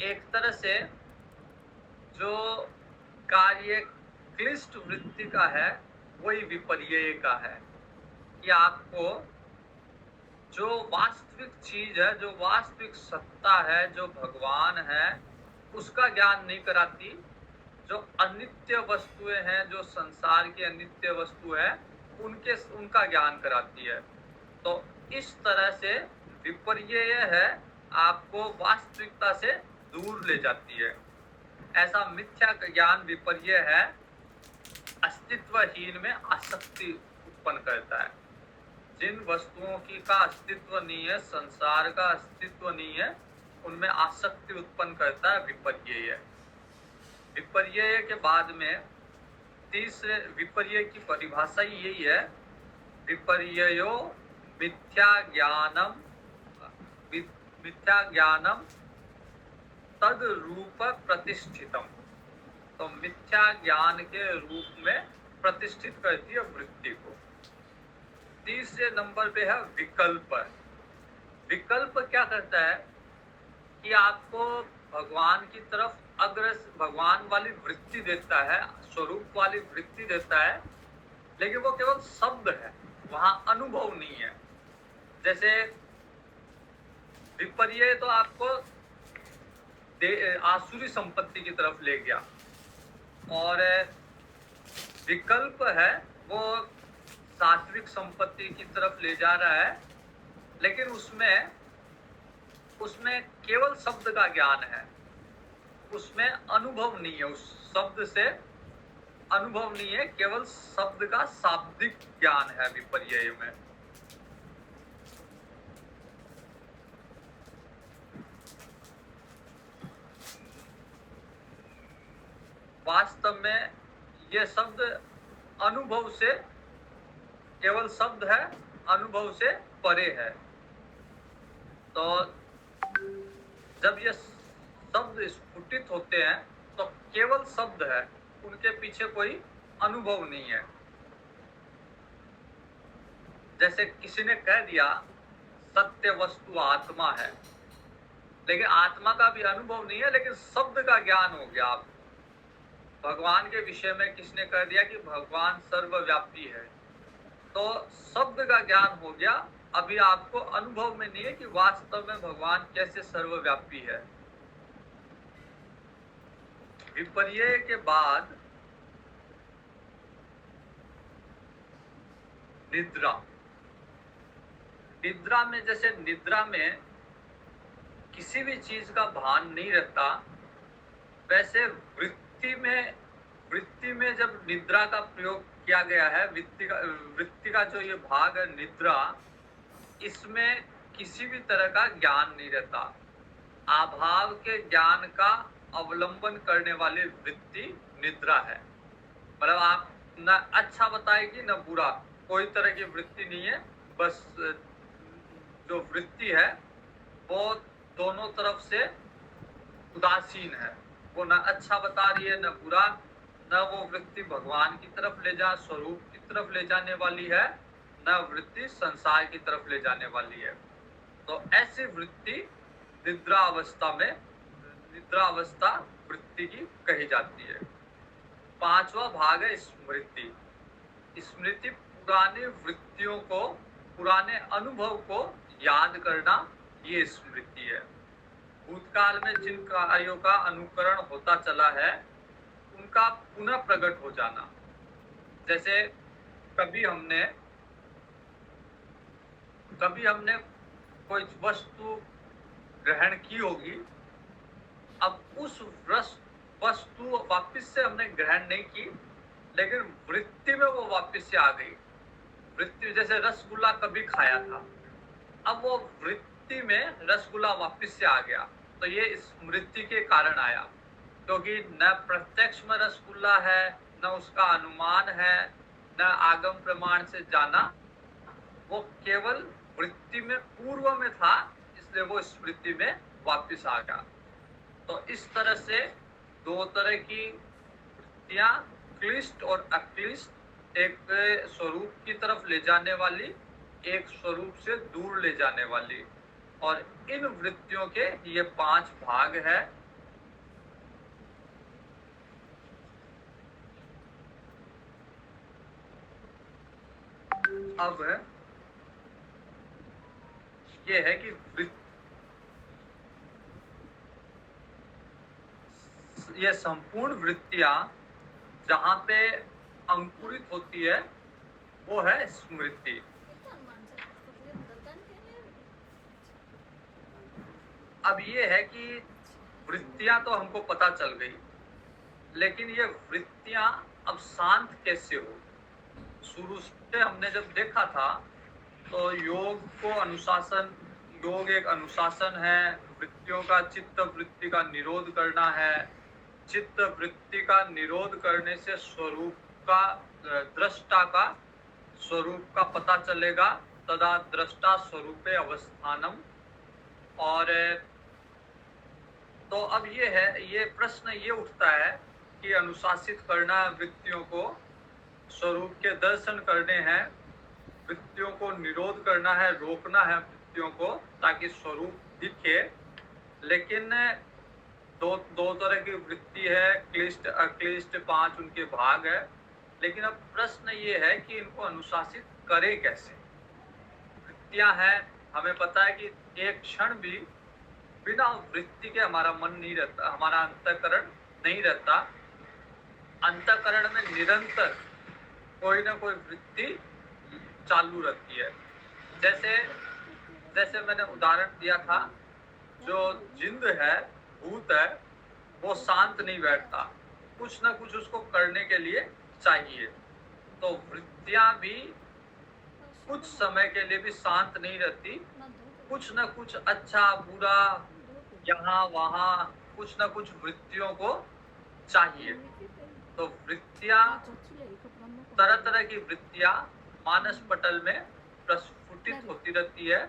एक तरह से जो कार्य क्लिष्ट वृत्ति का है वही विपर्यय का है कि आपको जो वास्तविक चीज है, जो वास्तविक सत्ता है, जो भगवान है, उसका ज्ञान नहीं कराती। जो अनित्य वस्तुएं हैं, जो संसार की अनित्य वस्तु है, उनका ज्ञान कराती है। तो इस तरह से विपर्यय है आपको वास्तविकता से दूर ले जाती है। ऐसा मिथ्या ज्ञान विपर्यय है, अस्तित्वहीन में आसक्ति उत्पन्न करता है। जिन वस्तुओं की का अस्तित्व नहीं है, संसार का अस्तित्व नहीं है, उनमें आसक्ति उत्पन्न करता है विपर्यय। विपर्यय के बाद में तीसरे विपर्यय की परिभाषा यही है, विपर्ययो मिथ्या ज्ञानम तद रूप प्रतिष्ठितम। तो मिथ्या ज्ञान के रूप में प्रतिष्ठित करती है वृत्ति को। तीसरे नंबर पे है विकल्प। विकल्प क्या करता है कि आपको भगवान की तरफ भगवान वाली वृत्ति देता है, स्वरूप वाली वृत्ति देता है, लेकिन वो केवल शब्द है, वहां अनुभव नहीं है। जैसे विपर्यय तो आपको आसुरी संपत्ति की तरफ ले गया, और विकल्प है वो सात्विक संपत्ति की तरफ ले जा रहा है, लेकिन उसमें केवल शब्द का ज्ञान है, उसमें अनुभव नहीं है, उस शब्द से अनुभव नहीं है, केवल शब्द का शाब्दिक ज्ञान है विपर्यय में। वास्तव में ये शब्द अनुभव से, केवल शब्द है, अनुभव से परे है। तो जब ये शब्द स्फुटित होते हैं तो केवल शब्द है, उनके पीछे कोई अनुभव नहीं है। जैसे किसी ने कह दिया सत्य वस्तु आत्मा है, लेकिन आत्मा का भी अनुभव नहीं है, लेकिन शब्द का ज्ञान हो गया। आप भगवान के विषय में किसने कह दिया कि भगवान सर्वव्यापी है, तो शब्द का ज्ञान हो गया, अभी आपको अनुभव में नहीं है कि वास्तव में भगवान कैसे सर्वव्यापी है। विपर्यय के बाद निद्रा। निद्रा में, जैसे निद्रा में किसी भी चीज का भान नहीं रहता, वैसे वृत्ति में जब निद्रा का प्रयोग किया गया है, वृत्ति का जो ये भाग है निद्रा, इसमें किसी भी तरह का ज्ञान नहीं रहता। अभाव के ज्ञान का अवलंबन करने वाली वृत्ति निद्रा है। मतलब आप न अच्छा बताएगी न बुरा, कोई तरह की वृत्ति नहीं है। बस जो वृत्ति है वो दोनों तरफ से उदासीन है, वो न अच्छा बता रही है न बुरा, न वो वृत्ति भगवान की तरफ ले जा, स्वरूप की तरफ ले जाने वाली है, न वृत्ति संसार की तरफ ले जाने वाली है। तो ऐसी वृत्ति निद्रा अवस्था वृत्ति की कही जाती है। पांचवा भाग है स्मृति। स्मृति पुरानी वृत्तियों को, पुराने अनुभव को याद करना, ये स्मृति है। भूतकाल में जिन कार्यों का अनुकरण होता चला है उनका पुनः प्रकट हो जाना। जैसे कभी हमने कोई वस्तु ग्रहण की होगी, अब उस वस्तु वापस से हमने ग्रहण नहीं की, लेकिन वृत्ति में वो वापस से आ गई। वृत्ति, जैसे रसगुल्ला कभी खाया था, अब वो वृत्ति में रसगुल्ला वापस से आ गया, तो ये स्मृति के कारण आया, क्योंकि न प्रत्यक्ष में रसगुल्ला है, न उसका अनुमान है, न आगम प्रमाण से जाना, वो केवल वृत्ति में पूर्व में था, इसलिए वो स्मृति में वापस आ गया। तो इस तरह से दो तरह की वृत्तियां, क्लिष्ट और अक्लिष्ट, एक स्वरूप की तरफ ले जाने वाली, एक स्वरूप से दूर ले जाने वाली। और इन वृत्तियों के ये 5 भाग है, अब ये है कि ये संपूर्ण वृत्तियां जहां पे अंकुरित होती है वो है स्मृति। अब ये है कि वृत्तियां तो हमको पता चल गई, लेकिन ये वृत्तियां अब शांत कैसे हो। शुरू से हमने जब देखा था तो योग एक अनुशासन है। वृत्तियों का चित्त वृत्ति का निरोध करना है। चित्त वृत्ति का निरोध करने से स्वरूप का दृष्टा का स्वरूप का पता चलेगा। तदा दृष्टा स्वरूपे अवस्थानम। और तो अब ये प्रश्न ये उठता है कि अनुशासित करना वृत्तियों को, स्वरूप के दर्शन करने हैं, वृत्तियों को निरोध करना है, रोकना है वृत्तियों को ताकि स्वरूप दिखे। लेकिन दो तरह की वृत्ति है, क्लिष्ट अक्लिष्ट, 5 उनके भाग है। लेकिन अब प्रश्न ये है कि इनको अनुशासित करें कैसे। वृत्तियां हैं, हमें पता है कि एक क्षण भी बिना वृत्ति के हमारा मन नहीं रहता, हमारा अंतःकरण नहीं रहता। अंतःकरण में निरंतर कोई ना कोई वृत्ति चालू रहती है। जैसे मैंने उदाहरण दिया था, जो जिंद है, भूत है, वो शांत नहीं बैठता, कुछ ना कुछ उसको करने के लिए चाहिए। तो वृत्तियां भी कुछ समय के लिए भी शांत नहीं रहती, कुछ ना कुछ अच्छा बुरा यहाँ वहाँ कुछ ना कुछ वृत्तियों को चाहिए। तो वृत्तियां, तरह तरह की वृत्तियां मानस पटल में प्रस्फुटित होती रहती है।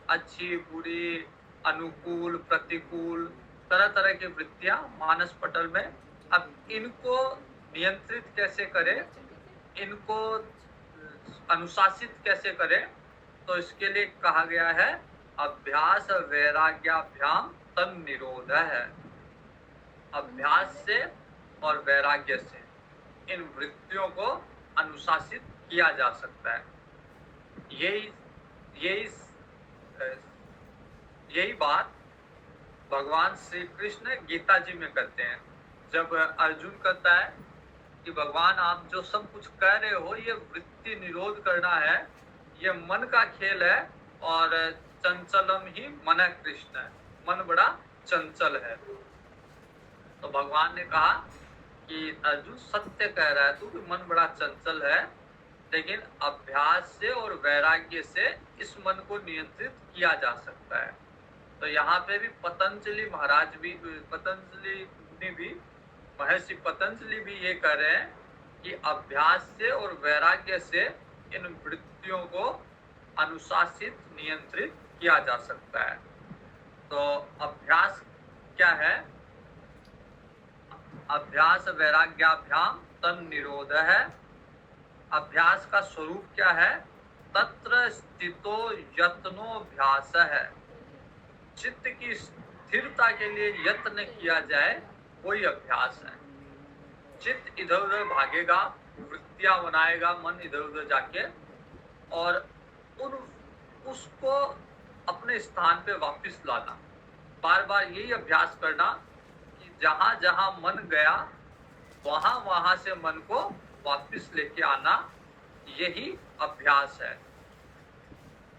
अच्छी बुरी, अनुकूल प्रतिकूल, तरह तरह की वृत्तियां मानस पटल में। अब इनको नियंत्रित कैसे करें, इनको अनुशासित कैसे करें, तो इसके लिए कहा गया है अभ्यास वैराग्याभ्याम तन निरोध है। अभ्यास से और वैराग्य से इन वृत्तियों को अनुशासित किया जा सकता है। यही बात भगवान श्री कृष्ण गीता जी में कहते हैं। जब अर्जुन कहता है कि भगवान आप जो सब कुछ कह रहे हो ये वृत्ति निरोध करना है, ये मन का खेल है, और चंचलम ही मन कृष्ण है, मन बड़ा चंचल है। तो भगवान ने कहा कि अर्जुन सत्य कह रहा है तू कि मन बड़ा चंचल है, लेकिन अभ्यास से और वैराग्य से इस मन को नियंत्रित किया जा सकता है। तो यहाँ पे भी पतंजलि महाराज भी, महर्षि पतंजलि भी ये कह रहे हैं कि अभ्यास से और वैराग्य से इन वृत्तियों को अनुशासित नियंत्रित किया जा सकता है। तो अभ्यास क्या है? अभ्यास वैराग्याभ्याम तन निरोध है। अभ्यास का स्वरूप क्या है? तत्र स्थितो यत्नोभ्यास है। चित्त की स्थिरता के लिए यत्न किया जाए वही अभ्यास है। चित्त इधर उधर भागेगा, वृत्तियां बनाएगा मन इधर उधर जाके, और उसको अपने स्थान पे वापस लाना। बार बार यही अभ्यास करना कि जहां जहां मन गया वहां से मन को वापस लेके आना, यही अभ्यास है।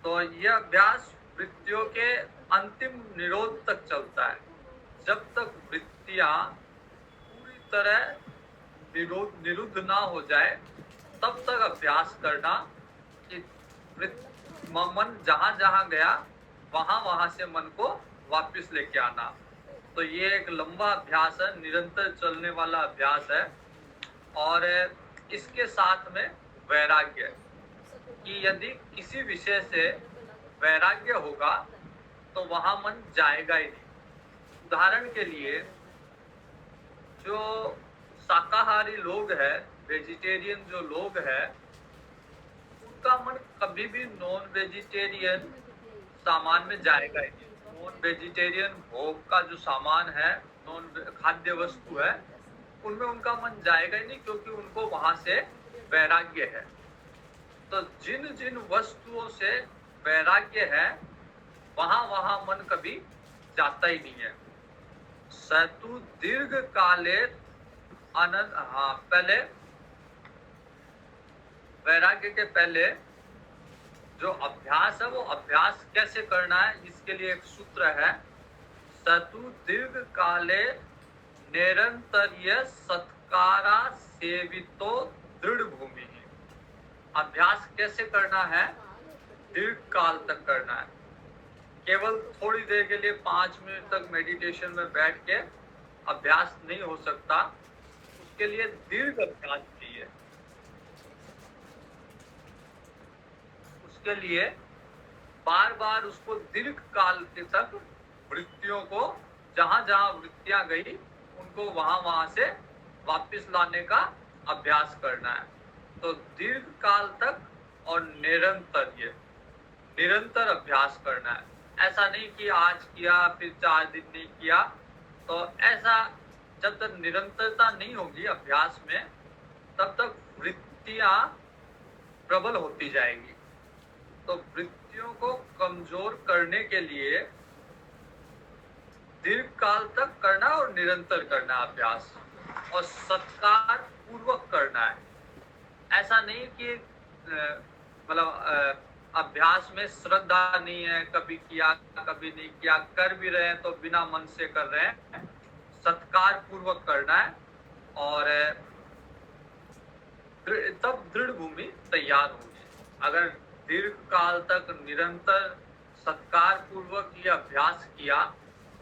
तो यह अभ्यास वृत्तियों के अंतिम निरोध तक चलता है। जब तक वृत्तियां पूरी तरह निरुद्ध ना हो जाए तब तक अभ्यास करना कि मन जहां जहां गया वहां से मन को वापस लेके आना। तो ये एक लंबा अभ्यास है, निरंतर चलने वाला अभ्यास है। और इसके साथ में वैराग्य, कि यदि किसी विषय से वैराग्य होगा तो वहां मन जाएगा ही नहीं। उदाहरण के लिए जो शाकाहारी लोग हैं, वेजिटेरियन जो लोग हैं, उनका मन कभी भी नॉन वेजिटेरियन सामान में जाएगा ही नहीं। नॉन वेजिटेरियन भोग का जो सामान है, नॉन खाद्य वस्तु है, उनमें उनका मन जाएगा ही नहीं, क्योंकि उनको वहां से वैराग्य है। तो जिन जिन वस्तुओं से वैराग्य है वहां वहां मन कभी जाता ही नहीं है। सतु दीर्घ काले आनंद, हाँ पहले वैराग्य के पहले जो अभ्यास है वो अभ्यास कैसे करना है, इसके लिए एक सूत्र है, सतु दीर्घ काले निरंतर्य सत्कारा सेवितो दृढ़ भूमि। अभ्यास कैसे करना है, दीर्घ काल तक करना है। केवल थोड़ी देर के लिए 5 मिनट तक मेडिटेशन में बैठ के अभ्यास नहीं हो सकता, उसके लिए दीर्घ अभ्यास चाहिए। उसके लिए बार बार उसको दीर्घ काल के तक वृत्तियों को, जहां जहां वृत्तियां गई उनको वहां वहां से वापस लाने का अभ्यास करना है। तो दीर्घ काल तक और निरंतर अभ्यास करना है। ऐसा नहीं कि आज किया फिर 4 दिन नहीं किया, तो ऐसा जब तक निरंतरता नहीं होगी अभ्यास में तब तक वृत्तियां प्रबल होती जाएगी। तो वृत्तियों को कमजोर करने के लिए दीर्घ काल तक करना और निरंतर करना अभ्यास, और सत्कार पूर्वक करना है। ऐसा नहीं कि मतलब अभ्यास में श्रद्धा नहीं है, कभी किया कभी नहीं किया, कर भी रहे हैं तो बिना मन से कर रहे हैं। सत्कार पूर्वक करना है और तब दृढ़ भूमि तैयार होगी। अगर दीर्घ काल तक निरंतर सत्कार पूर्वक ये अभ्यास किया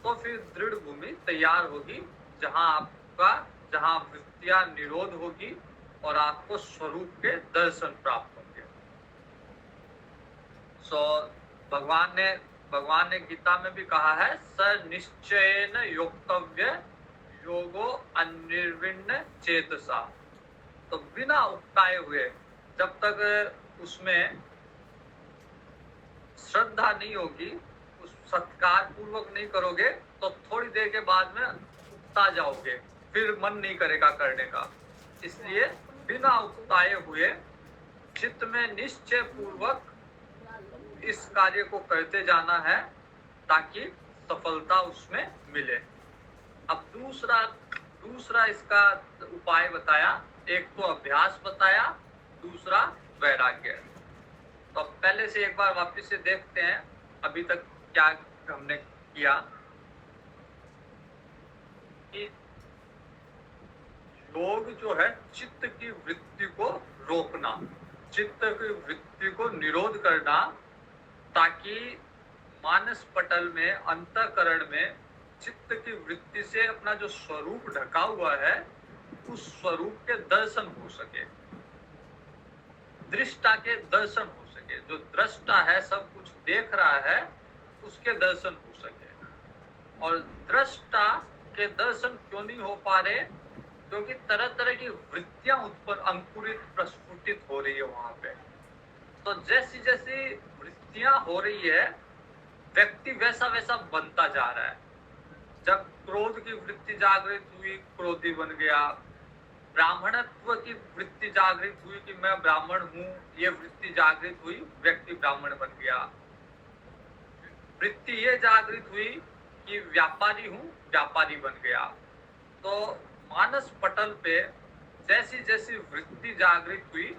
तो फिर दृढ़ भूमि तैयार होगी, जहां वृत्तियां निरोध होगी और आपको स्वरूप के दर्शन प्राप्त होंगे। भगवान ने गीता में भी कहा है, स निश्चयेन योक्तव्य योगो अनिर्विण्ण चेतसा। तो बिना उकताए हुए, जब तक उसमें श्रद्धा नहीं होगी, उस सत्कार पूर्वक नहीं करोगे तो थोड़ी देर के बाद में उकता जाओगे, फिर मन नहीं करेगा करने का। इसलिए बिना उकताए हुए चित्त में निश्चय पूर्वक इस कार्य को करते जाना है ताकि सफलता उसमें मिले। अब दूसरा इसका उपाय बताया, एक तो अभ्यास बताया, दूसरा वैराग्य। तो पहले से एक बार वापस से देखते हैं अभी तक क्या हमने किया। कि योग जो है चित्त की वृत्ति को रोकना, चित्त की वृत्ति को निरोध करना, ताकि मानस पटल में, अंतःकरण में चित्त की वृत्ति से अपना जो स्वरूप ढका हुआ है उस स्वरूप के दर्शन हो सके, दृष्टा के दर्शन हो सके। जो दृष्टा है, सब कुछ देख रहा है, उसके दर्शन हो सके। और दृष्टा के दर्शन क्यों नहीं हो पा रहे? क्योंकि तरह तरह की वृत्तियां उत्पन्न, अंकुरित, प्रस्फुटित हो रही है वहां पे। तो जैसी जैसी वृत्तियां हो रही है, व्यक्ति वैसा वैसा बनता जा रहा है। जब क्रोध की वृत्ति जागृत हुई, क्रोधी बन गया। ब्राह्मणत्व की वृत्ति जागृत हुई कि मैं ब्राह्मण हूँ, ये वृत्ति जागृत हुई, व्यक्ति ब्राह्मण बन गया। वृत्ति ये जागृत हुई कि व्यापारी हूँ, व्यापारी बन गया। तो मानस पटल पे जैसी जैसी वृत्ति जागृत हुई,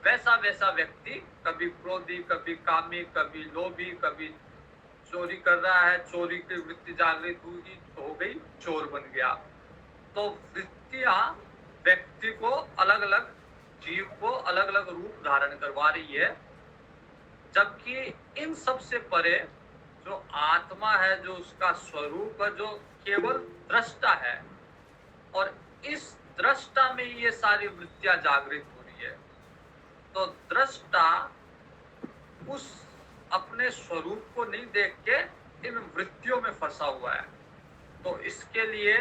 वैसा वैसा व्यक्ति कभी क्रोधी, कभी कामी, कभी लोभी, कभी चोरी कर रहा है, चोरी की वृत्ति जागृत हुई तो हो गई, चोर बन गया। तो वृत्तियां व्यक्ति को अलग अलग, जीव को अलग अलग रूप धारण करवा रही है। जबकि इन सब से परे जो आत्मा है, जो उसका स्वरूप है, जो केवल दृष्टा है, और इस दृष्टा में ये सारी वृत्तियां जागृत हो रही है। तो दृष्टा उस अपने स्वरूप को नहीं देख के इन वृत्तियों में फंसा हुआ है। तो इसके लिए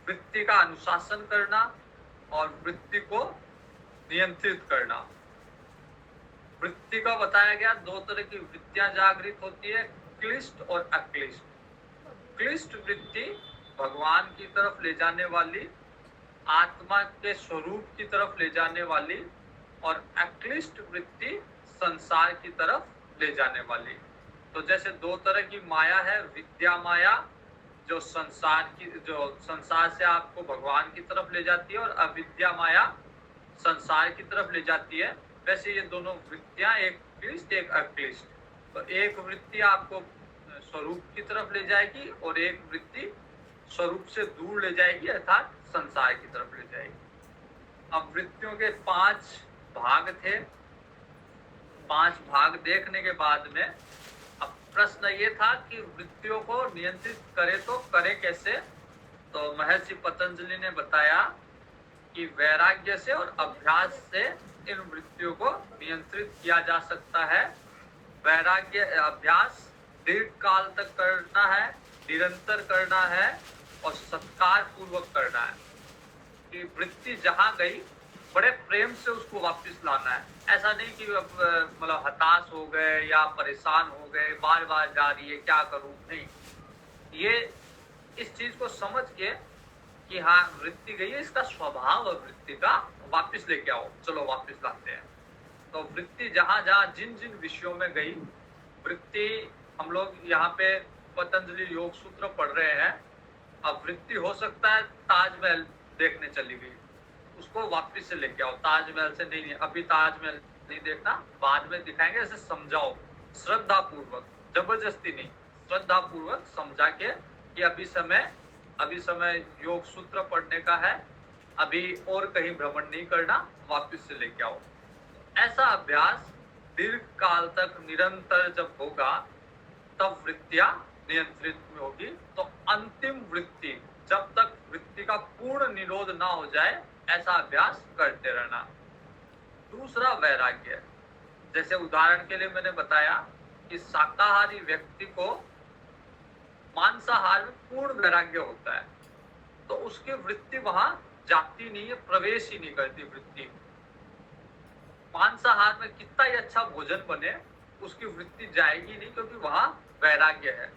वृत्ति का अनुशासन करना और वृत्ति को नियंत्रित करना। वृत्ति का बताया गया, 2 तरह की वृत्तियां जागृत होती है, क्लिष्ट और अक्लिष्ट। क्लिष्ट वृत्ति भगवान की तरफ ले जाने वाली, आत्मा के स्वरूप की तरफ ले जाने वाली, और अक्लिष्ट वृत्ति संसार की तरफ ले जाने वाली। तो जैसे दो तरह की माया है, विद्या माया जो संसार से आपको भगवान की तरफ ले जाती है, और अविद्या माया संसार की तरफ ले जाती है। वैसे ये दोनों वृत्तियां, एक क्लिष्ट एक अक्लिष्ट, तो एक वृत्ति आपको स्वरूप की तरफ ले जाएगी और एक वृत्ति स्वरूप से दूर ले जाएगी, अर्थात संसार की तरफ ले जाएगी। अब वृत्तियों के 5 भाग थे। 5 भाग देखने के बाद में अब प्रश्न ये था कि वृत्तियों को नियंत्रित करे तो करे कैसे। तो महर्षि पतंजलि ने बताया कि वैराग्य से और अभ्यास से इन वृत्तियों को नियंत्रित किया जा सकता है। वैराग्य अभ्यास दीर्घ काल तक करना है, निरंतर करना है और सत्कार पूर्वक करना है कि वृत्ति जहां गई बड़े प्रेम से उसको वापस लाना है। ऐसा नहीं कि मतलब हताश हो गए या परेशान हो गए, बार बार जा रही है, क्या करूं, नहीं। ये इस चीज को समझ के कि हाँ वृत्ति गई है, इसका स्वभाव है वृत्ति का, वापस लेके आओ, चलो वापस लाते हैं। तो वृत्ति जहां जहां जिन जिन विषयों में गई वृत्ति, हम लोग यहाँ पे पतंजलि योग सूत्र पढ़ रहे हैं। अब वृत्ति हो सकता है ताजमहल देखने चली गई, उसको वापस से लेके आओ। ताजमहल से नहीं, अभी ताजमहल नहीं देखना, बाद में दिखाएंगे, ऐसे समझाओ श्रद्धा पूर्वक, जबरदस्ती नहीं, श्रद्धा पूर्वक समझा के कि अभी समय योग सूत्र पढ़ने का है, अभी और कहीं भ्रमण नहीं करना, वापस से लेके आओ। ऐसा अभ्यास दीर्घ काल तक निरंतर जब होगा तब वृत्तियां नियंत्रित में होगी। तो अंतिम वृत्ति, जब तक वृत्ति का पूर्ण निरोध ना हो जाए, ऐसा अभ्यास करते रहना। दूसरा वैराग्य, जैसे उदाहरण के लिए मैंने बताया कि शाकाहारी व्यक्ति को मांसाहार में पूर्ण वैराग्य होता है, तो उसकी वृत्ति वहां जाती नहीं है, प्रवेश ही नहीं करती वृत्ति। मांसाहार में कितना ही अच्छा भोजन बने, उसकी वृत्ति जाएगी नहीं, क्योंकि वहां वैराग्य है।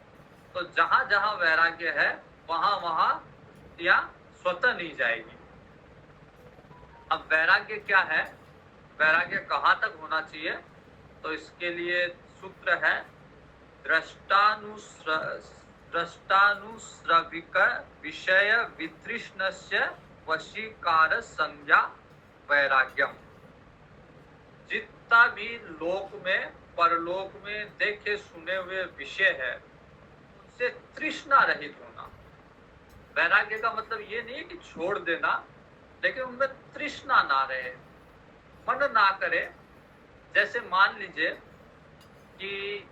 तो जहां जहां वैराग्य है वहां वहां या स्वतः नहीं जाएगी। अब वैराग्य क्या है, वैराग्य कहाँ तक होना चाहिए, तो इसके लिए सूत्र है दृष्टानुश्रविक विषय वितृष्णस्य वशीकार संज्ञा वैराग्यम। जितना भी लोक में परलोक में देखे सुने हुए विषय है उनसे तृष्णा रहित होना। वैराग्य का मतलब ये नहीं है कि छोड़ देना, लेकिन उनमें तृष्णा ना रहे, मन ना करे। जैसे मान लीजिए कि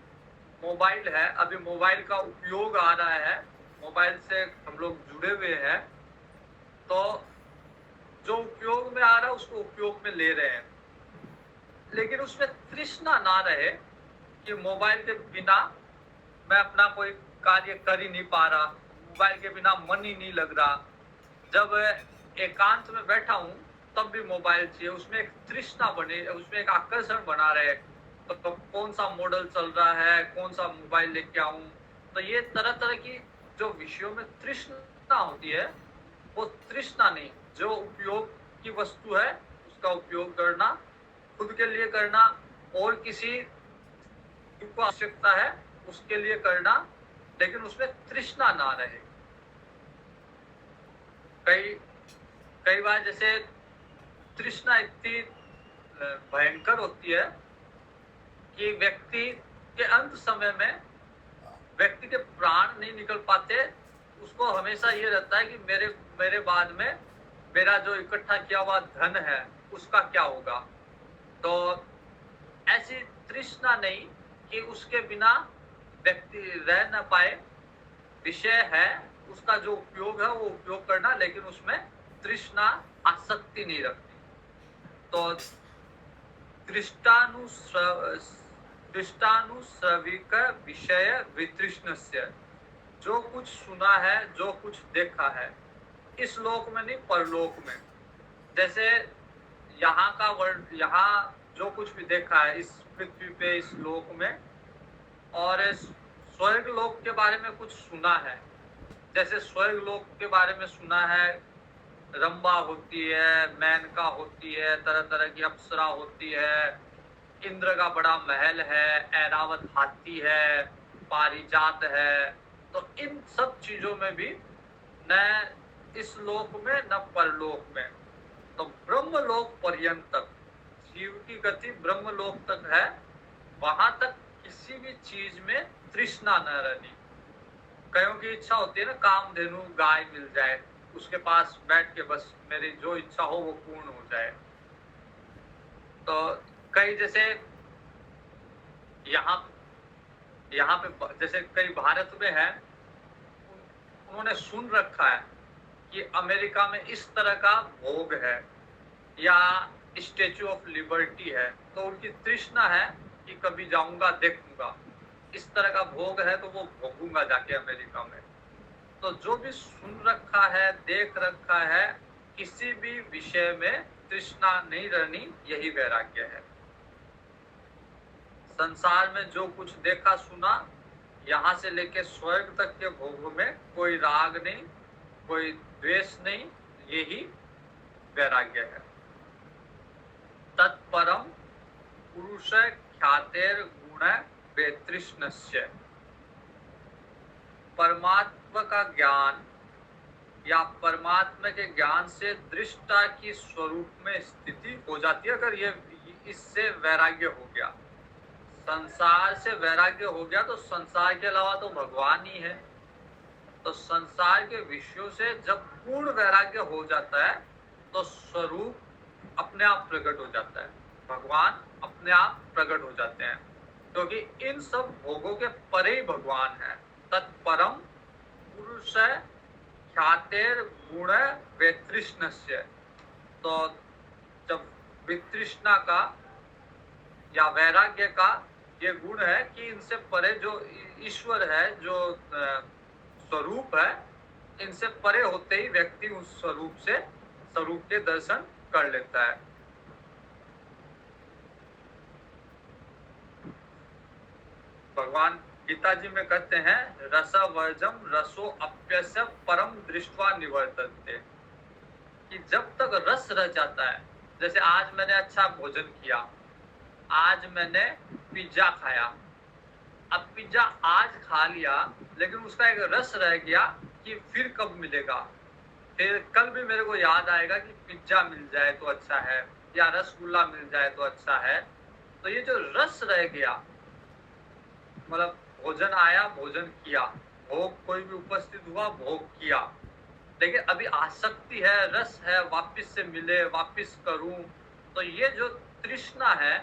मोबाइल है, अभी मोबाइल का उपयोग आ रहा है, मोबाइल से हम लोग जुड़े हुए हैं, तो जो उपयोग में आ रहा है उसको उपयोग में ले रहे हैं, लेकिन उसमें तृष्णा ना रहे कि मोबाइल के बिना मैं अपना कोई कार्य कर ही नहीं पा रहा, मोबाइल के बिना मन ही नहीं लग रहा। जब एकांत में बैठा हूं तब भी मोबाइल चाहिए, उसमें एक तृष्णा बने, उसमें एक आकर्षण बना रहे। तो कौन सा मॉडल चल रहा है, कौन सा मोबाइल लेके आऊं। तो ये तरह तरह की जो विषयों में तृष्णा होती है, वो तृष्णा नहीं, जो उपयोग की वस्तु है उसका उपयोग करना, खुद के लिए करना, और किसी को आवश्यकता है उसके लिए करना, लेकिन उसमें तृष्णा ना रहे। कई बार जैसे तृष्णा इतनी भयंकर होती है कि व्यक्ति के अंत समय में व्यक्ति के प्राण नहीं निकल पाते। उसको हमेशा ये रहता है कि मेरे बाद में मेरा जो इकट्ठा किया हुआ धन है उसका क्या होगा। तो ऐसी तृष्णा नहीं कि उसके बिना व्यक्ति रह न पाए। विषय है, उसका जो उपयोग है वो उपयोग करना, लेकिन उसमें तृष्णा आसक्ति नहीं रखती। तो दृष्टानुश्रविक विषय वितृष्णस्य, जो कुछ सुना है, जो कुछ देखा है, इस लोक में नहीं परलोक में। जैसे यहाँ का वर्ड, यहाँ जो कुछ भी देखा है इस पृथ्वी पे, इस लोक में, और स्वर्ग लोक के बारे में कुछ सुना है। जैसे स्वर्ग लोक के बारे में सुना है रंबा होती है, मेनका होती है, तरह तरह की अप्सरा होती है, इंद्र का बड़ा महल है, ऐरावत हाथी है, पारिजात है। तो इन सब चीजों में भी न इस लोक में न परलोक में, तो ब्रह्मलोक पर्यंत तक जीव की गति ब्रह्मलोक तक है। वहां तक किसी भी चीज में तृष्णा न रहनी। कईयों की इच्छा होती है ना, कामधेनु गाय मिल जाए, उसके पास बैठ के बस मेरी जो इच्छा हो वो पूर्ण हो जाए। तो कई जैसे यहाँ यहाँ पे जैसे कई भारत में है, उन्होंने सुन रखा है कि अमेरिका में इस तरह का भोग है या स्टेच्यू ऑफ लिबर्टी है, तो उनकी तृष्णा है कि कभी जाऊंगा देखूंगा, इस तरह का भोग है तो वो भोगूंगा जाके अमेरिका में। तो जो भी सुन रखा है, देख रखा है, किसी भी विषय में तृष्णा नहीं रहनी, यही वैराग्य है। संसार में जो कुछ देखा सुना, यहाँ से लेके स्वर्ग तक के भोगों में कोई राग नहीं, कोई द्वेष नहीं, यही वैराग्य है। तत्परम पुरुष ख्यातेर गुण वेतृष्णस्य। परमात्मा का ज्ञान या परमात्मा के ज्ञान से दृष्टा की स्वरूप में स्थिति हो जाती है। अगर ये इससे वैराग्य हो गया, संसार से वैराग्य हो गया, तो संसार के अलावा तो भगवान ही है। तो संसार के विषयों से जब पूर्ण वैराग्य हो जाता है तो स्वरूप अपने आप प्रकट हो जाता है, भगवान अपने आप प्रकट हो जाते हैं, क्योंकि इन सब भोगों के परे ही भगवान है। तत्परम पुरुष ख्यातेर गुण वेतृष्णस्य। तो जब वितृष्णा का या वैराग्य का ये गुण है कि इनसे परे जो ईश्वर है, जो स्वरूप है, इनसे परे होते ही व्यक्ति उस स्वरूप के दर्शन कर लेता है। भगवान गीता जी में कहते हैं, रसवर्जम रसो अप्यस्य परम दृष्ट्वा निवर्तन्ते, कि जब तक रस रह जाता है, जैसे आज मैंने अच्छा भोजन किया, आज मैंने पिज्जा खाया, अब पिज्जा आज खा लिया, लेकिन उसका एक रस रह गया कि फिर कब मिलेगा, फिर कल भी मेरे को याद आएगा कि पिज्जा मिल जाए तो अच्छा है, या रसगुल्ला मिल जाए तो अच्छा है। तो ये जो रस रह गया, मतलब भोजन आया, भोजन किया, भोग कोई भी उपस्थित हुआ, भोग किया, लेकिन अभी आसक्ति है, रस है, वापस से मिले, वापस करूं। तो ये जो तृष्णा है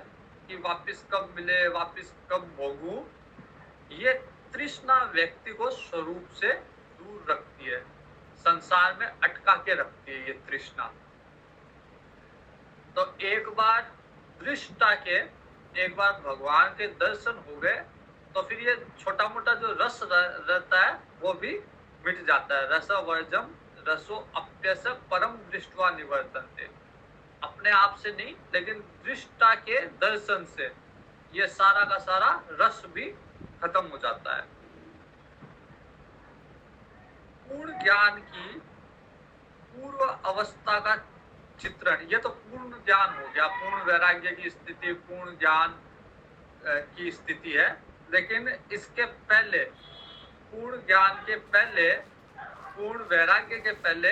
कि वापस कब मिले, वापस कब भोगूं, ये तृष्णा व्यक्ति को स्वरूप से दूर रखती है, संसार में अटका के रखती है ये तृष्णा। तो एक बार दृष्टा के, एक बार भगवान के दर्शन हो गए, तो फिर ये छोटा मोटा जो रस रहता है वो भी मिट जाता है। रसवर्जम रसो अप्यस परम दृष्टवा निवर्तन्ते। अपने आप से नहीं, लेकिन दृष्टा के दर्शन से ये सारा का सारा रस भी खत्म हो जाता है। पूर्ण ज्ञान की पूर्व अवस्था का चित्रण, ये तो पूर्ण ज्ञान हो गया, पूर्ण वैराग्य की स्थिति, पूर्ण ज्ञान की स्थिति है। लेकिन इसके पहले, पूर्ण ज्ञान के पहले, पूर्ण वैराग्य के पहले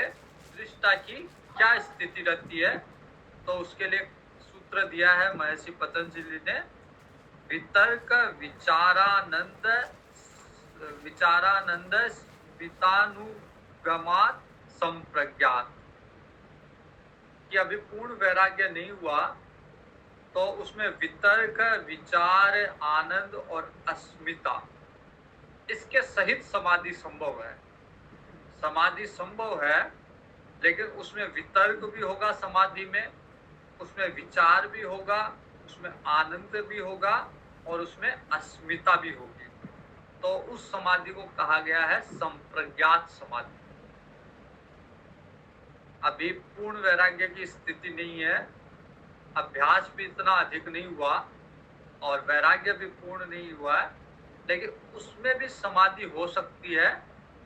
दृष्टा की क्या स्थिति रहती है, तो उसके लिए सूत्र दिया है महर्षि पतंजलि ने, वितर्क विचारानंद वितानुगमात संप्रज्ञात। कि अभी पूर्ण वैराग्य नहीं हुआ तो उसमें वितर्क, विचार, आनंद और अस्मिता, इसके सहित समाधि संभव है। समाधि संभव है, लेकिन उसमें वितर्क भी होगा समाधि में, उसमें विचार भी होगा, उसमें आनंद भी होगा और उसमें अस्मिता भी होगी। तो उस समाधि को कहा गया है संप्रज्ञात समाधि। अभी पूर्ण वैराग्य की स्थिति नहीं है, अभ्यास भी इतना अधिक नहीं हुआ और वैराग्य भी पूर्ण नहीं हुआ है, लेकिन उसमें भी समाधि हो सकती है,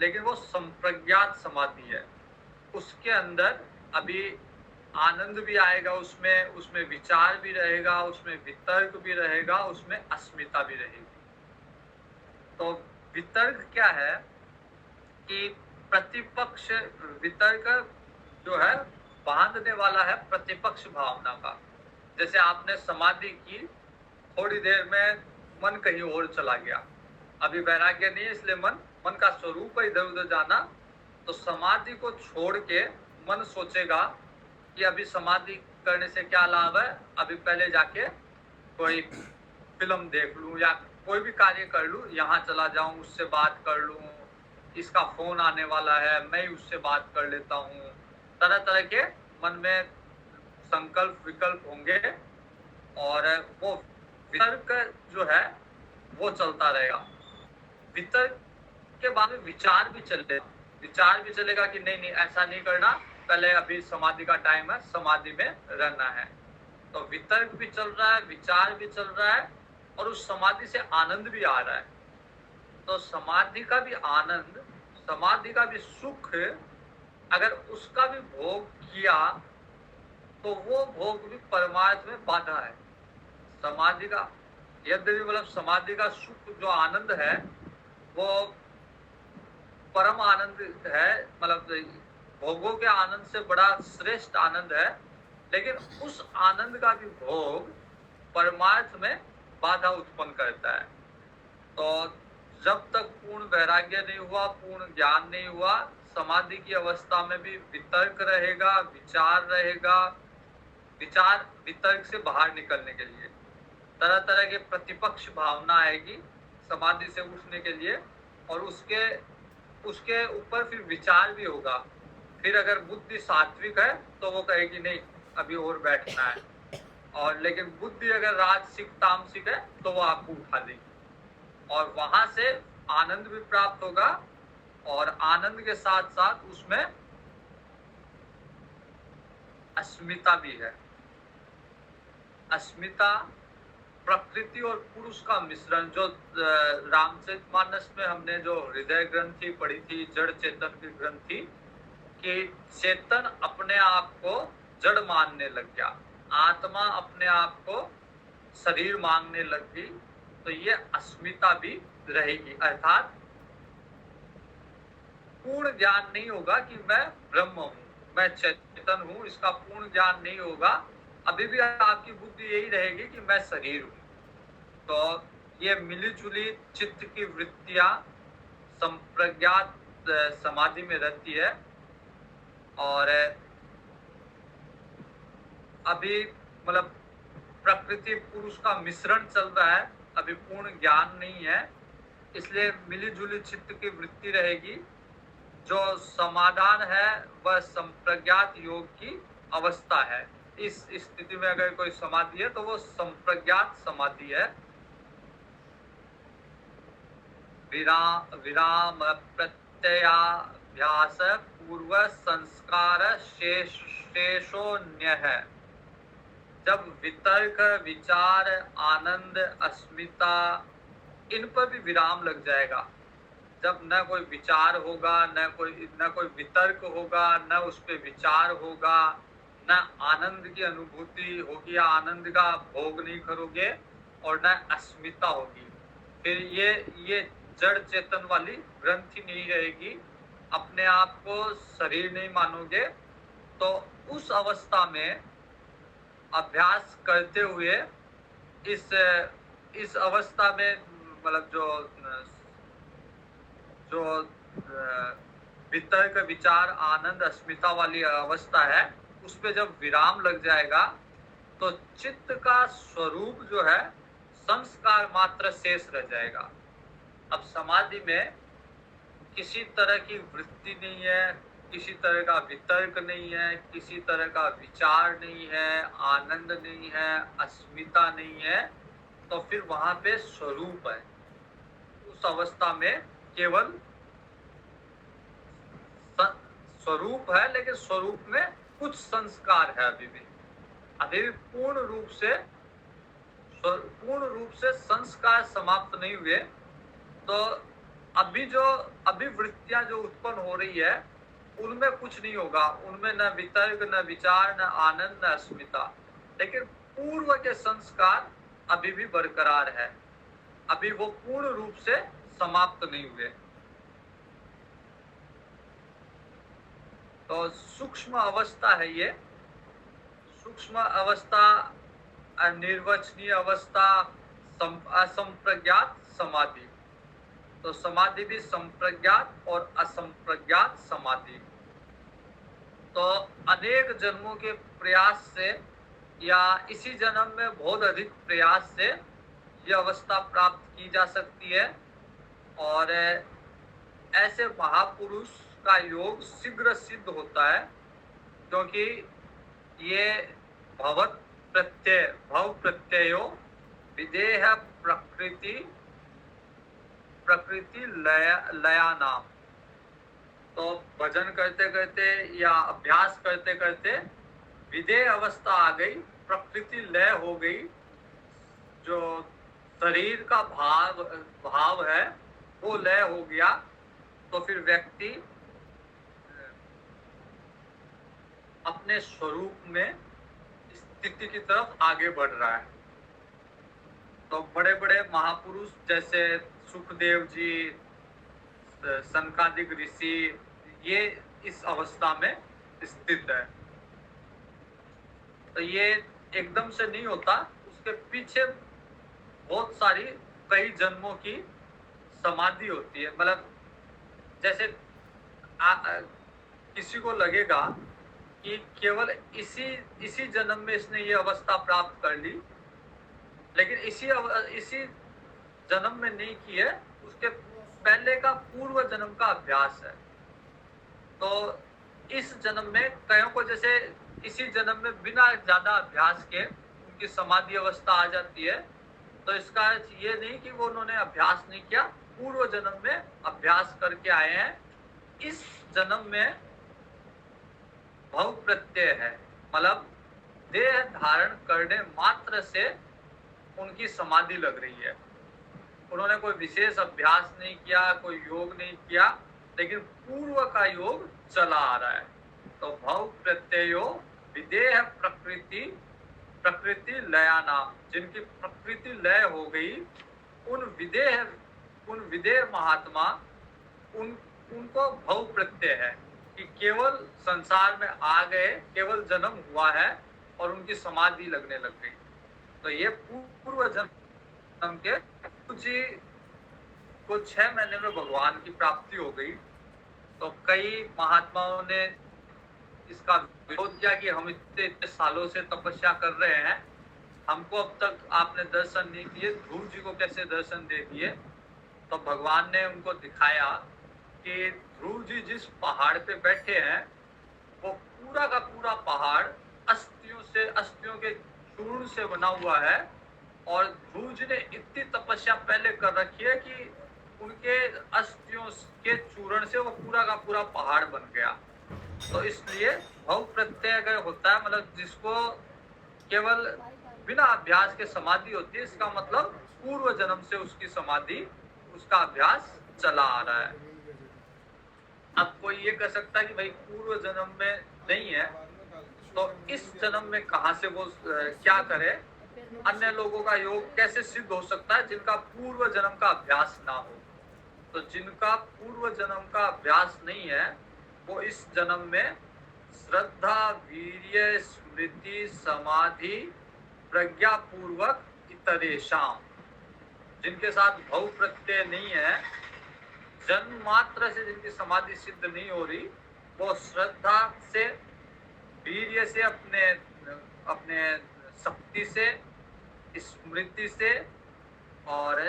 लेकिन वो संप्रज्ञात समाधि है। उसके अंदर अभी आनंद भी आएगा, उसमें उसमें विचार भी रहेगा, उसमें वितर्क भी रहेगा, उसमें अस्मिता भी रहेगी। तो वितर्क क्या है कि प्रतिपक्ष, वितर्क जो है बांधने वाला है प्रतिपक्ष भावना का। जैसे आपने समाधि की, थोड़ी देर में मन कहीं और चला गया, अभी वैराग्य नहीं है इसलिए मन का स्वरूप है इधर उधर जाना, तो समाधि को छोड़ के मन सोचेगा कि अभी समाधि करने से क्या लाभ है, अभी पहले जाके कोई फिल्म देख लूं या कोई भी कार्य कर लूं, यहाँ चला जाऊं, उससे बात कर लूं, इसका फोन आने वाला है, मैं उससे बात कर लेता हूँ। तरह तरह के मन में संकल्प विकल्प होंगे और वो वितर्क जो है वो चलता रहेगा। वितर्क के बाद में विचार भी चलेगा, विचार भी चलेगा कि नहीं नहीं ऐसा नहीं करना, पहले अभी समाधि का टाइम है, समाधि में रहना है। तो वितर्क भी चल रहा है, विचार भी चल रहा है और उस समाधि से आनंद भी आ रहा है। तो समाधि का भी आनंद, समाधि का भी सुख, अगर उसका भी भोग किया तो वो भोग भी परमार्थ में बाधा है। समाधि का यद्यपि मतलब समाधि का सुख जो आनंद है वो परम आनंद है, मतलब भोगों के आनंद से बड़ा श्रेष्ठ आनंद है, लेकिन उस आनंद का भी भोग परमार्थ में बाधा उत्पन्न करता है। तो जब तक पूर्ण वैराग्य नहीं हुआ, पूर्ण ज्ञान नहीं हुआ, समाधि की अवस्था में भी वितर्क रहेगा, विचार रहेगा। विचार वितर्क से बाहर निकलने के लिए तरह तरह के प्रतिपक्ष भावना आएगी समाधि से उठने के लिए, और उसके ऊपर फिर विचार भी होगा। फिर अगर बुद्धि सात्विक है तो वो कहेगी नहीं अभी और बैठना है, और लेकिन बुद्धि अगर राजसिक तामसिक है तो वो आपको उठा देगी और वहां से आनंद भी प्राप्त होगा, और आनंद के साथ साथ उसमें अस्मिता भी है। अस्मिता प्रकृति और पुरुष का मिश्रण, जो रामचरितमानस में हमने जो हृदय ग्रंथि पढ़ी थी, जड़ चेतन की ग्रंथि, कि चेतन अपने आप को जड़ मानने लग गया, आत्मा अपने आप को शरीर मांगने लग गई, तो ये अस्मिता भी रहेगी। अर्थात पूर्ण ज्ञान नहीं होगा कि मैं ब्रह्म हूँ, मैं चेतन हूँ, इसका पूर्ण ज्ञान नहीं होगा। अभी भी आपकी बुद्धि यही रहेगी कि मैं शरीर हूँ। तो ये मिली जुली चित्त की वृत्तियां संप्रज्ञात समाधि में रहती है, और अभी मतलब प्रकृति पुरुष का मिश्रण चल रहा है, अभी पूर्ण ज्ञान नहीं है, इसलिए मिली जुली चित्त की वृत्ति रहेगी। जो समाधान है वह संप्रज्ञात योग की अवस्था है। इस स्थिति में अगर कोई समाधि है तो वो संप्रज्ञात समाधि है। विराम प्रत्ययाभ्यास पूर्व संस्कार शेषोन्य है। जब वितर्क, विचार, आनंद, अस्मिता, इन पर भी विराम लग जाएगा, जब न कोई विचार होगा, न कोई वितर्क होगा, न उस पर विचार होगा, न आनंद की अनुभूति होगी, आनंद का भोग नहीं करोगे, और न अस्मिता होगी, फिर ये जड़ चेतन वाली ग्रंथि नहीं रहेगी, अपने आप को शरीर नहीं मानोगे। तो उस अवस्था में अभ्यास करते हुए इस अवस्था में मतलब जो वितर्क, विचार, आनंद, अस्मिता वाली अवस्था है, उस पे जब विराम लग जाएगा तो चित्त का स्वरूप जो है संस्कार मात्र शेष रह जाएगा। अब समाधि में किसी तरह की वृत्ति नहीं है, किसी तरह का वितर्क नहीं है, किसी तरह का विचार नहीं है, आनंद नहीं है, अस्मिता नहीं है, तो फिर वहां पे स्वरूप है। उस अवस्था में केवल स्वरूप है, लेकिन स्वरूप में कुछ संस्कार है, अभी भी पूर्ण रूप से संस्कार समाप्त नहीं हुए। तो अभी वृत्तियां जो उत्पन्न हो रही है उनमें कुछ नहीं होगा, उनमें न वितर्क, न विचार, न आनंद, न अस्मिता। लेकिन पूर्व के संस्कार अभी भी बरकरार है, अभी वो पूर्ण रूप से समाप्त नहीं हुए। तो सूक्ष्म अवस्था है ये, सूक्ष्म अवस्था, निर्वचनीय अवस्था, असंप्रज्ञात समाधि। तो समाधि भी संप्रज्ञात और असंप्रज्ञात समाधि। तो अनेक जन्मों के प्रयास से या इसी जन्म में बहुत अधिक प्रयास से यह अवस्था प्राप्त की जा सकती है। और ऐसे महापुरुष का योग शीघ्र सिद्ध होता है, क्योंकि ये भव प्रत्ययो विदेह प्रकृति लया नाम। तो भजन करते करते या अभ्यास करते करते विदेह अवस्था आ गई, प्रकृति लय हो गई, जो शरीर का भाव है वो लय हो गया, तो फिर व्यक्ति अपने स्वरूप में स्थिति की तरफ आगे बढ़ रहा है। तो बड़े बड़े महापुरुष जैसे सुखदेव जी, सनकादिक ऋषि, ये इस अवस्था में स्थित है। तो ये एकदम से नहीं होता, उसके पीछे बहुत सारी कई जन्मों की समाधि होती है। मतलब जैसे किसी को लगेगा कि केवल इसी जन्म में इसने ये अवस्था प्राप्त कर ली, लेकिन इसी जन्म में नहीं की है, उसके पहले का पूर्व जन्म का अभ्यास है। तो इस जन्म में कईयों को जैसे इसी जन्म में बिना ज्यादा अभ्यास के उनकी समाधि अवस्था आ जाती है, तो इसका अर्थ ये नहीं कि वो उन्होंने अभ्यास नहीं किया, पूर्व जन्म में अभ्यास करके आए हैं। इस जन्म में भव प्रत्यय है, मतलब देह धारण करने मात्र से उनकी समाधि लग रही है। उन्होंने कोई विशेष अभ्यास नहीं किया, कोई योग नहीं किया, लेकिन पूर्व का योग चला आ रहा है। तो भव प्रत्ययो विदेह प्रकृति लया नाम, जिनकी प्रकृति लय हो गई, उन विदेह महात्मा, उनको भव प्रत्यय है कि केवल संसार में आ गए, केवल जन्म हुआ है और उनकी समाधि लगने लग गई। तो ये पूर्व जन्म के जी को 6 महीने में भगवान की प्राप्ति हो गई। तो कई महात्माओं ने इसका विरोध किया कि हम इतने सालों से तपस्या कर रहे हैं, हमको अब तक आपने दर्शन नहीं दिए, ध्रुव जी को कैसे दर्शन दे दिए। तो भगवान ने उनको दिखाया कि ध्रुव जी जिस पहाड़ पे बैठे हैं, वो पूरा का पूरा पहाड़ अस्थियों के चूर्ण से बना हुआ है, और ध्रुव जी ने इतनी तपस्या पहले कर रखी है कि उनके अस्थियों के चूर्ण से वो पूरा का पूरा पहाड़ बन गया। तो इसलिए भव प्रत्यय अगर होता है, मतलब जिसको केवल बिना अभ्यास के समाधि होती है, इसका मतलब पूर्व जन्म से उसकी समाधि, उसका अभ्यास चला आ रहा है। अब कोई ये कह सकता है कि भाई पूर्व जन्म में नहीं है, तो इस जन्म में कहां से वो क्या करे, अन्य लोगों का योग कैसे सिद्ध हो सकता है जिनका पूर्व जन्म का अभ्यास ना हो। तो जिनका पूर्व जन्म का अभ्यास नहीं है, वो इस जन्म में श्रद्धा, वीर्य, स्मृति, समाधि, प्रज्ञा पूर्वक इतरेशाम, जिनके साथ भव प्रत्यय नहीं है, जन्म मात्र से जिनकी समाधि सिद्ध नहीं हो रही, वो श्रद्धा से, वीर्य से, अपने शक्ति से, स्मृति से, और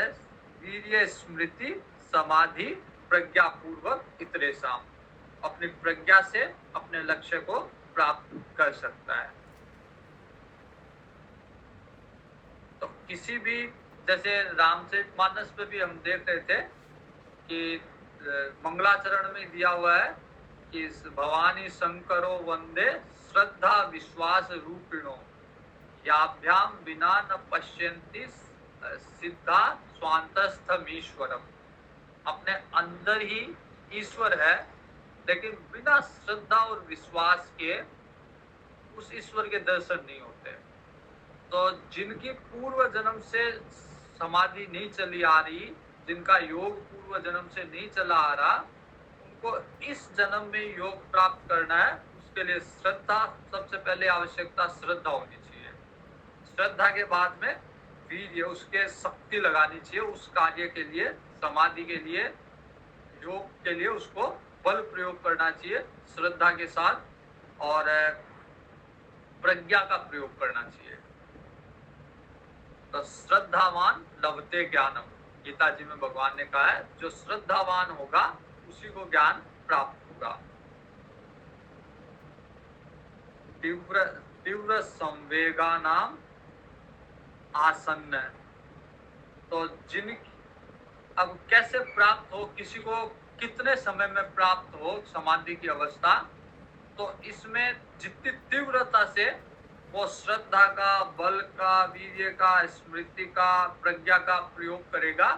वीर्य, स्मृति, समाधि, प्रज्ञा पूर्वक इतरेशाम, अपनी प्रज्ञा से अपने लक्ष्य को प्राप्त कर सकता है। तो किसी भी, जैसे रामचरितमानस पे भी हम देख रहे थे कि मंगलाचरण में दिया हुआ है कि भवानी शंकरो वंदे श्रद्धा विश्वास रूपिणो, याभ्याम बिना न पश्यन्ति सिद्धा स्वांतस्थम ईश्वरम। अपने अंदर ही ईश्वर है, लेकिन बिना श्रद्धा और विश्वास के उस ईश्वर के दर्शन नहीं होते। तो जिनकी पूर्व जन्म से समाधि नहीं चली आ रही, जिनका योग पूर्व जन्म से नहीं चला आ रहा, उनको इस जन्म में योग प्राप्त करना है। उसके लिए श्रद्धा, सबसे पहले आवश्यकता श्रद्धा होनी चाहिए। श्रद्धा के बाद में वीर्य, उसके शक्ति लगानी चाहिए उस कार्य के लिए, समाधि के लिए, योग के लिए उसको बल प्रयोग करना चाहिए श्रद्धा के साथ, और प्रज्ञा का प्रयोग करना चाहिए। तो श्रद्धावान लभते ज्ञानम, गीता जी में भगवान ने कहा है, जो श्रद्धावान होगा उसी को ज्ञान प्राप्त होगा। तीव्र तीव्र संवेगा नाम आसन्न। तो जिन अब कैसे प्राप्त हो, किसी को कितने समय में प्राप्त हो समाधि की अवस्था, तो इसमें जितनी तीव्रता से वो श्रद्धा का, बल का, वीर्य का, स्मृति का, प्रज्ञा का प्रयोग करेगा,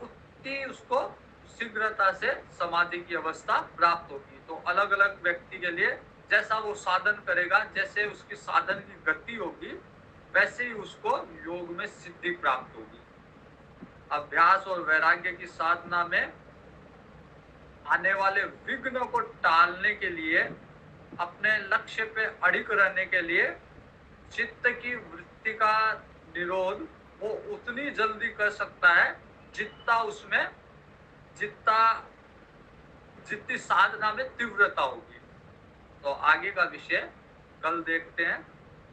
उतनी उसको शीघ्रता से समाधि की अवस्था प्राप्त होगी। तो अलग अलग व्यक्ति के लिए जैसा वो साधन करेगा, जैसे उसकी साधन की गति होगी, वैसे ही उसको योग में सिद्धि प्राप्त होगी। अभ्यास और वैराग्य की साधना में आने वाले विघ्न को टालने के लिए, अपने लक्ष्य पे अड़िग रहने के लिए, चित्त की वृत्ति का निरोध वो उतनी जल्दी कर सकता है जितना उसमें जितनी साधना में तीव्रता होगी। तो आगे का विषय कल देखते हैं।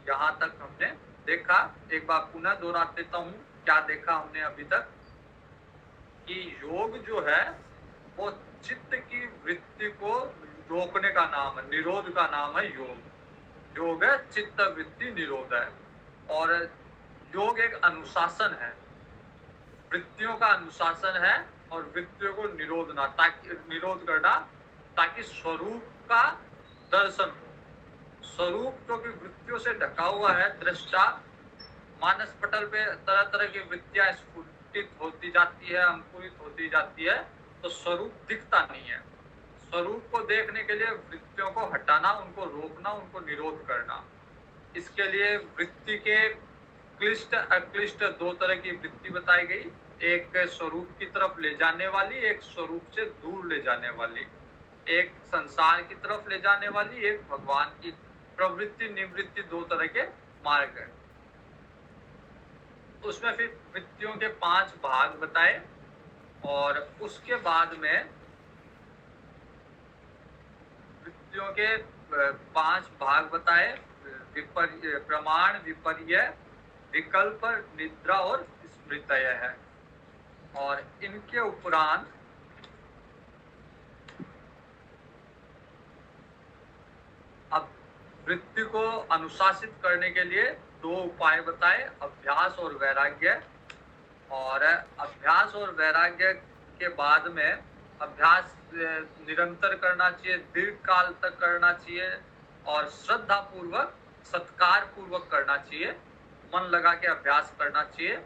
यहाँ तक हमने देखा, एक बार पुनः दोहरा देता हूँ क्या देखा हमने अभी तक, कि योग जो है वो चित्त की वृत्ति को रोकने का नाम है, निरोध का नाम है योग। योग है चित्त वृत्ति निरोध है, और योग एक अनुशासन है, वृत्तियों का अनुशासन है, और वृत्तियों को निरोध करना, ताकि स्वरूप का दर्शन हो। स्वरूप जो कि वृत्तियों से ढका हुआ है, दृष्टा, मानस पटल पे तरह तरह की वृत्तियां स्फुटित होती जाती है, अंकुरित होती जाती है, तो स्वरूप दिखता नहीं है। स्वरूप को देखने के लिए वृत्तियों को हटाना, उनको रोकना, उनको निरोध करना। इसके लिए वृत्ति के क्लिष्ट अक्लिष्ट दो तरह की वृत्ति बताई गई, एक स्वरूप की तरफ ले जाने वाली, एक स्वरूप से दूर ले जाने वाली, एक संसार की तरफ ले जाने वाली, एक भगवान की प्रवृत्ति निवृत्ति, दो तरह के मार्ग है। उसमें फिर वृत्तियों के 5 भाग बताए, और उसके बाद में वृत्तियों के 5 भाग बताए, प्रमाण, विपर्य, विकल्प, निद्रा और स्मृतय है। और इनके उपरांत अब वृत्ति को अनुशासित करने के लिए 2 उपाय बताए, अभ्यास और वैराग्य। और अभ्यास और वैराग्य के बाद में, अभ्यास निरंतर करना चाहिए, दीर्घ काल तक करना चाहिए, और श्रद्धा पूर्वक, सत्कार पूर्वक करना चाहिए, मन लगा के अभ्यास करना चाहिए।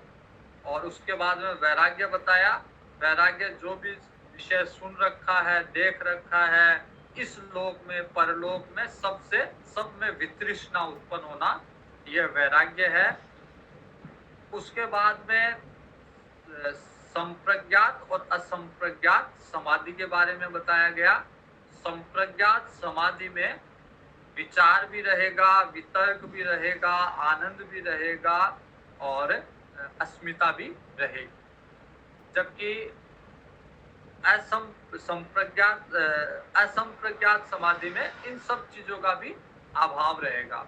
और उसके बाद में वैराग्य बताया। वैराग्य जो भी विषय सुन रखा है, देख रखा है, इस लोक में, परलोक में, सब में वितृष्णा उत्पन्न होना, यह वैराग्य है। उसके बाद में संप्रज्ञात और असंप्रज्ञात समाधि के बारे में बताया गया। संप्रज्ञात समाधि में विचार भी रहेगा, वितर्क भी रहेगा, आनंद भी रहेगा, और अस्मिता भी रहेगी। जबकि असंप्रज्ञात समाधि में इन सब चीजों का भी अभाव रहेगा।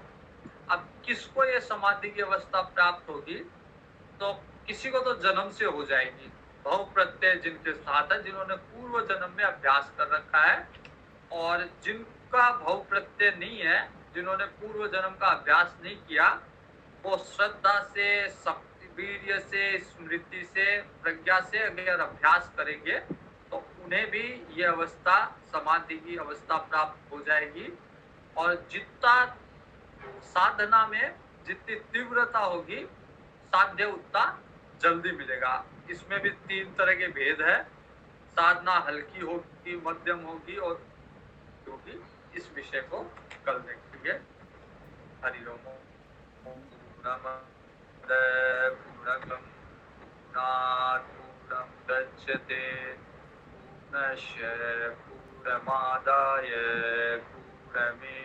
अब किसको ये समाधि की अवस्था प्राप्त होगी, तो किसी को तो जन्म से हो जाएगी, भव प्रत्यय जिनके साथ है, जिन्होंने पूर्व जन्म में अभ्यास कर रखा है। और जिनका भव प्रत्यय नहीं है, जिन्होंने पूर्व जन्म का अभ्यास नहीं किया, वो श्रद्धा से, वीर्य से, स्मृति से, प्रज्ञा से अगर अभ्यास करेंगे, तो उन्हें भी ये अवस्था, समाधि की अवस्था प्राप्त हो जाएगी। और जितना साधना में जितनी तीव्रता होगी, साध्य उतना जल्दी मिलेगा। इसमें भी 3 तरह के भेद है, साधना हल्की होगी, मध्यम होगी और होगी, इस विषय को कल देखेंगे। हरि ओम। पूर्णमद पूर्णमिदं पूर्णात् पूर्णं दच्यते पूर्णस्य पूर्णमादाय पूर्णमेवावशिष्यते।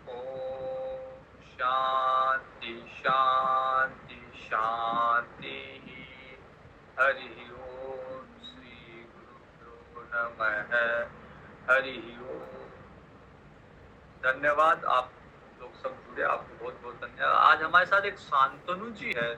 ॐ शान्ति शान्ति शान्तिः। हरिः ओम श्री गुरुभ्यो नमः। हरिः ओम। धन्यवाद, आप लोग सब जुड़े, आपको बहुत बहुत धन्यवाद। आज हमारे साथ एक शांतनु जी है।